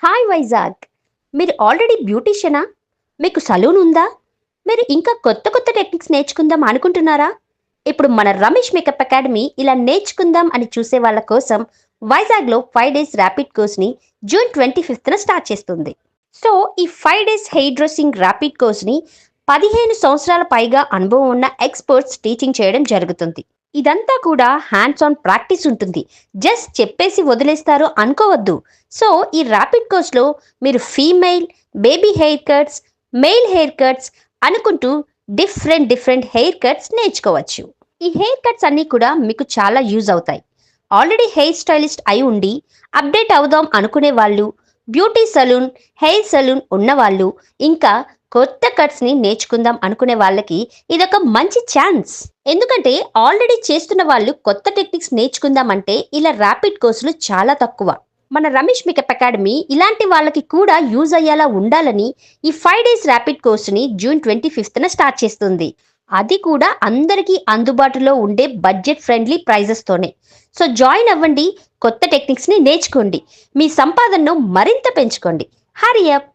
Hi Vizag. మీరు already బ్యూటీషియనా? మీకు saloon ఉందా? మీరు ఇంకా కొత్త కొత్త టెక్నిక్స్ నేర్చుకుందాం అనుకుంటున్నారా? ఇప్పుడు మన రమేష్ మేకప్ అకాడమీ ఇలా నేర్చుకుందాం అని చూసే వాళ్ళ కోసం వైజాగ్లో 5 డేస్ ర్యాపిడ్ కోర్స్ని జూన్ 25న స్టార్ట్ చేస్తుంది. సో ఈ 5 డేస్ హెయిర్ డ్రెస్సింగ్ ర్యాపిడ్ కోర్స్ని 15 సంవత్సరాల పైగా అనుభవం ఉన్న ఎక్స్పర్ట్స్ టీచింగ్ చేయడం జరుగుతుంది. ఇదంతా కూడా హ్యాండ్స్ ఆన్ ప్రాక్టీస్ ఉంటుంది. జస్ట్ చెప్పేసి వదిలేస్తారు అనుకోవద్దు. సో ఈ ర్యాపిడ్ కోర్స్లో మీరు female, baby hair cuts, mail hair cuts అనుకుంటూ డిఫరెంట్ హెయిర్ కట్స్ నేర్చుకోవచ్చు. ఈ హెయిర్ కట్స్ అన్నీ కూడా మీకు చాలా యూజ్ అవుతాయి. ఆల్రెడీ హెయిర్ స్టైలిస్ట్ అయి ఉండి అప్డేట్ అవుదాం అనుకునే వాళ్ళు, బ్యూటీ సలూన్, హెయిర్ సలూన్ ఉన్నవాళ్ళు, ఇంకా కొత్త కట్స్ని నేర్చుకుందాం అనుకునే వాళ్ళకి ఇదొక మంచి ఛాన్స్. ఎందుకంటే ఆల్రెడీ చేస్తున్న వాళ్ళు కొత్త టెక్నిక్స్ నేర్చుకుందామంటే ఇలా ర్యాపిడ్ కోర్సులు చాలా తక్కువ. మన రమేష్ మేకప్ అకాడమీ ఇలాంటి వాళ్ళకి కూడా యూజ్ అయ్యేలా ఉండాలని ఈ 5 డేస్ ర్యాపిడ్ కోర్సుని జూన్ 25న స్టార్ట్ చేస్తుంది. అది కూడా అందరికీ అందుబాటులో ఉండే బడ్జెట్ ఫ్రెండ్లీ ప్రైజెస్తోనే. సో జాయిన్ అవ్వండి, కొత్త టెక్నిక్స్ని నేర్చుకోండి, మీ సంపాదనను మరింత పెంచుకోండి. హరి అప్.